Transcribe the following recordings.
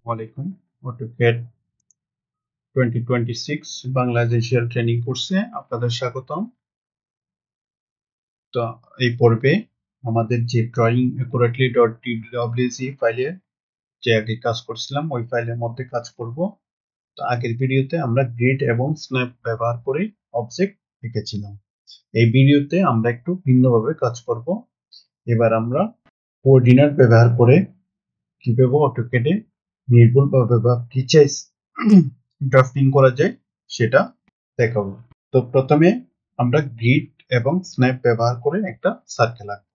ওয়ালাইকুম AutoCAD 2026 Bangla essential training কোর্সে আপনাদের স্বাগতম। তো এই পর্বে আমাদের যে ড্রয়িং অ্যাকুরেটলি ডট ডিডব্লিউজি ফাইলে যে আগে কাজ করছিলাম ওই ফাইলের মধ্যে কাজ করব। তো আগের ভিডিওতে আমরা গ্রিড এবং স্ন্যাপ ব্যবহার করে অবজেক্ট এঁকেছিলাম। এই ভিডিওতে আমরা একটু ভিন্নভাবে কাজ করব। এবার আমরা কোঅর্ডিনেট ব্যবহার করে কিভাবে অটোক্যাডে নির্ভুলভাবে বা প্রিসাইজ ড্রাফটিং করা যায় সেটা দেখাবো। তো প্রথমে আমরা গ্রিড এবং স্ন্যাপ ব্যবহার করে একটা সার্কেল আঁকবো।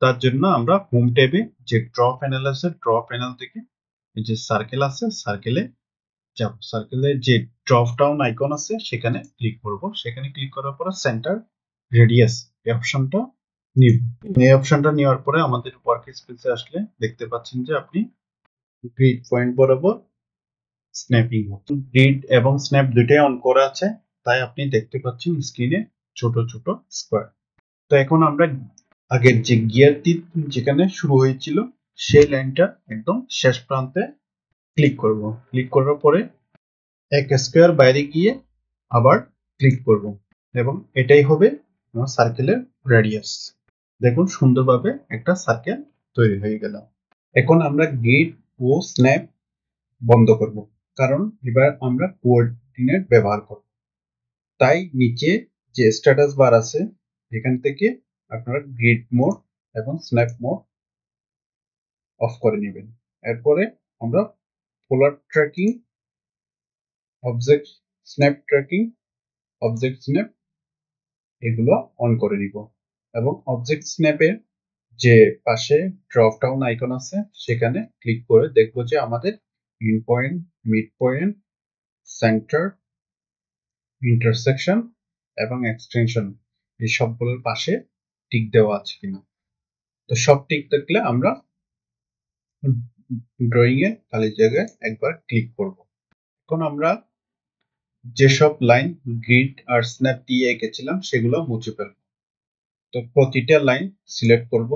তার জন্য আমরা হোম ট্যাবে যে ড্র প্যানেল আছে, ড্র প্যানেল থেকে এই যে সার্কেল আছে, সার্কেলে যাব। সার্কেলে যে ড্রপ ডাউন আইকন আছে সেখানে ক্লিক করব। সেখানে ক্লিক করার পরে সেন্টার রেডিয়াস এই অপশনটা নিব। এই অপশনটা নেওয়ার পরে আমাদের ওয়ার্ক স্পেসে আসলে দেখতে পাচ্ছেন যে আপনি গ্রিড পয়েন্ট বরাবর স্ন্যাপিং হচ্ছে। গ্রিড এবং স্ন্যাপ দুটোই অন করা আছে, তাই আপনি দেখতে পাচ্ছেন স্ক্রিনে ছোট ছোট স্কোয়ার। তো এখন আমরা আগের যে গিয়ারটি যেখানে শুরু হয়েছিল সেই লাইনটা একদম শেষ প্রান্তে ক্লিক করব। ক্লিক করার পরে এক স্কোয়ার বাইরে গিয়ে আবার ক্লিক করব এবং এটাই হবে আমার সার্কেলের রেডিয়াস। দেখুন সুন্দরভাবে একটা সার্কেল তৈরি হয়ে গেল। এখন আমরা গ্রিড ও স্ন্যাপ বন্ধ করব, কারণ এবার আমরা কোঅর্ডিনেট ব্যবহার করব। তাই নিচে যে স্ট্যাটাস বার আছে এখান থেকে আপনারা গ্রিড মোড এবং স্ন্যাপ মোড অফ করে নেবেন। এরপরে আমরা polar tracking, object snap tracking, object snap এগুলো অন করে নিব এবং অবজেক্ট স্ন্যাপের যে পাশে ড্রপ ডাউন আইকন আছে সেখানে ক্লিক করে দেখব যে আমাদের in point, mid point, centre, intersection এবং এক্সটেনশন এই সবগুলোর পাশে টিক দেওয়া আছে কিনা। তো সব টিক থাকলে আমরা ড্রয়িং এর খালি জায়গায় একবার ক্লিক করব। এখন আমরা যেসব লাইন গ্রিড আর স্ন্যাপ দিয়ে এঁকেছিলাম সেগুলো মুছে ফেলব। তো প্রতিটা লাইন সিলেক্ট করব,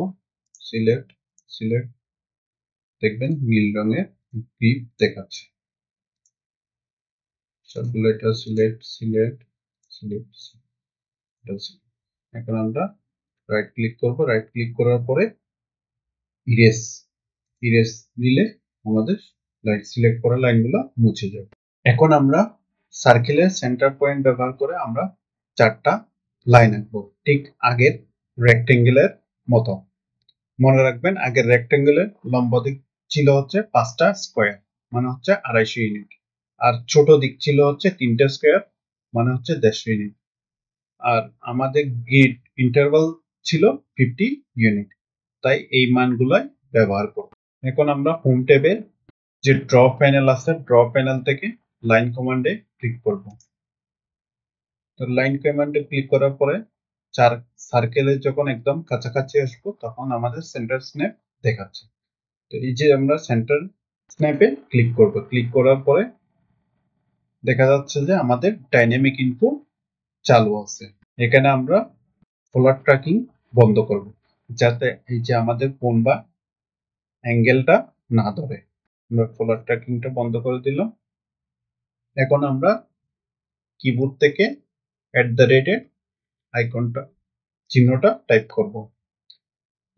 সিলেক্ট, সিলেক্ট, দেখবেন নীল রঙের গ্রিড দেখাচ্ছে। সবগুলো এটা সিলেক্ট, সিলেক্ট, সিলেক্ট। এখন আমরা রাইট ক্লিক করব, রাইট ক্লিক করার পরে ইরেজ, ইরেজ দিলে আমাদের লাইন সিলেক্ট করা লাইনগুলো মুছে যাবে। এখন আমরা সার্কেলের সেন্টার পয়েন্ট ব্যবহার করে আমরা চারটা লাইন আঁকবো, ঠিক আগের রেক্টেঙ্গেলের মতো। মনে রাখবেন আগের রেক্টেঙ্গেলের লম্ব দিক ছিল হচ্ছে 5টা স্কোয়ার, মানে হচ্ছে 250 ইউনিট, আর ছোট দিক ছিল হচ্ছে 3টে স্কোয়ার, মানে হচ্ছে 150 ইউনিট, আর আমাদের গ্রিড ইন্টারভাল ছিল 50 ইউনিট, তাই এই মানগুলাই ব্যবহার করব। এখন আমরা হোম ট্যাবে যে ড্র প্যানেল আছে, ড্র প্যানেল থেকে লাইন কমান্ডে ক্লিক করব। তো লাইন কমান্ডে ক্লিক করার পরে সার্কেলের যখন একদম কাছাকাছি আসবো তখন আমাদের সেন্টার স্ন্যাপ দেখাচ্ছে। তো এই যে আমরা সেন্টার স্ন্যাপে ক্লিক করব, ক্লিক করার পরে দেখা যাচ্ছে যে আমাদের ডাইনামিক ইনফো চালু আছে। এখানে আমরা পোলার ট্র্যাকিং বন্ধ করব, যাতে এই যে আমাদের কোণ বা অ্যাঙ্গেলটা না ধরে। আমরা পোলার ট্র্যাকিংটা বন্ধ করে দিলাম। এখন আমরা কিবোর্ড থেকে @ আইকনটা, চিহ্নটা টাইপ করব।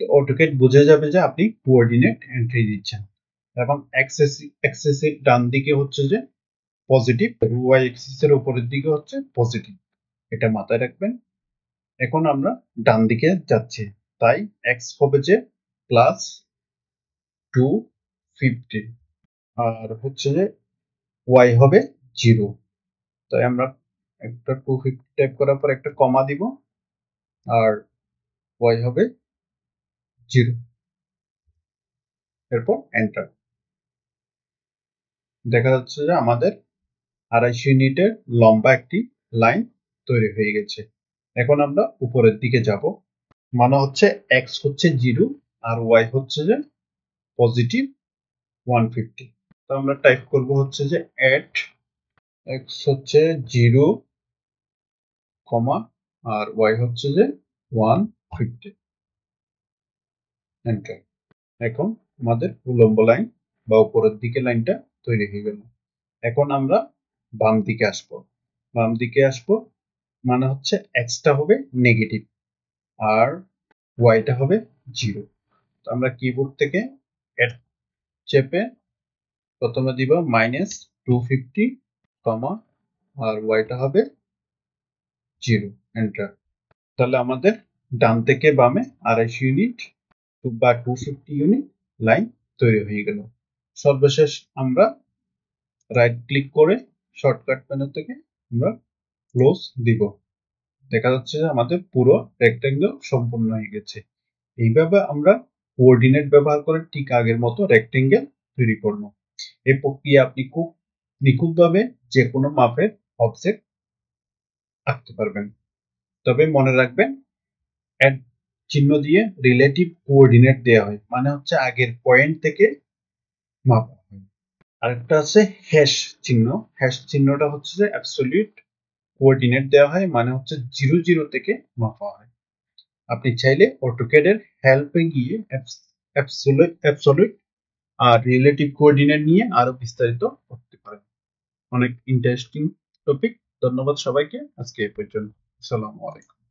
তো অটোক্যাড বুঝে যাবে যে আপনি কোঅর্ডিনেট এন্ট্রি দিচ্ছেন এবং এক্সেসের ডান দিকে হচ্ছে যে পজিটিভ, ওয়াই এক্সিস এর উপরের দিকে হচ্ছে পজিটিভ, এটা মাথায় রাখবেন। এখন আমরা ডান দিকে যাচ্ছি, তাই এক্স হবে যে +250 আর হচ্ছে যে ওয়াই হবে 0। তাই আমরা একটা 250 টাইপ করার পর একটা কমা দিব আর ওয়াই হবে 0, এরপর এন্টার। দেখা যাচ্ছে যে আমাদের 250 ইউনিটের লম্বা একটি লাইন তৈরি হয়ে গেছে। এখন আমরা উপরের দিকে যাব, মানে হচ্ছে এক্স হচ্ছে 0 আর ওয়াই হচ্ছে যে +150। তো আমরা টাইপ করব হচ্ছে যে এক্স হচ্ছে 0, আর ওয়াই হচ্ছে যে 150, এন্টার। এখন আমাদের উলম্ব লাইন বা উপরের দিকে লাইনটা তৈরি হয়ে গেল। এখন আমরা বাম দিকে আসবো। বাম দিকে আসবো মানে হচ্ছে এক্সটা হবে নেগেটিভ আর ওয়াইটা হবে 0। তো আমরা কিবোর্ড থেকে এড চেপে প্রথমে দিব -250, আর ওয়াইটা হবে 0, এন্টার। তাহলে আমাদের ডান থেকে বামে 250 ইউনিট বা 250 ইউনিট লাইন তৈরি হয়ে গেল। সর্বশেষ আমরা রাইট ক্লিক করে শর্টকাট মেনু থেকে আমরা ক্লোজ দিব। দেখা যাচ্ছে যে আমাদের পুরো রেক্টেঙ্গেল সম্পূর্ণ হয়ে গেছে। এইভাবে আমরা কোঅর্ডিনেট ব্যবহার করে ঠিক আগের মতো রেক্টেঙ্গেল তৈরি করব। এই প্রক্রিয়া আপনি খুব নিখুঁতভাবে যে কোনো মাপের অবজেক্ট আঁকতে পারবেন। তবে মনে রাখবেন, অ্যাট চিহ্ন দিয়ে রিলেটিভ কোঅর্ডিনেট দেওয়া হয়, মানে হচ্ছে আগের পয়েন্ট থেকে মাপা হয়। আরেকটা আছে হ্যাশ চিহ্ন। হ্যাশ চিহ্নটা হচ্ছে যে অ্যাবসলিউট কোঅর্ডিনেট দেওয়া হয়, মানে হচ্ছে 0 থেকে মাপা হয়। আপনি চাইলে অটোক্যাডের হেল্পে গিয়ে অ্যাবসলিউট আর রিলেটিভ কোঅর্ডিনেট নিয়ে আরো বিস্তারিত করতে পারেন। অনেক ইন্টারেস্টিং টপিক। ধন্যবাদ সবাইকে। আজকে এই পর্যন্ত। আসসালামু আলাইকুম।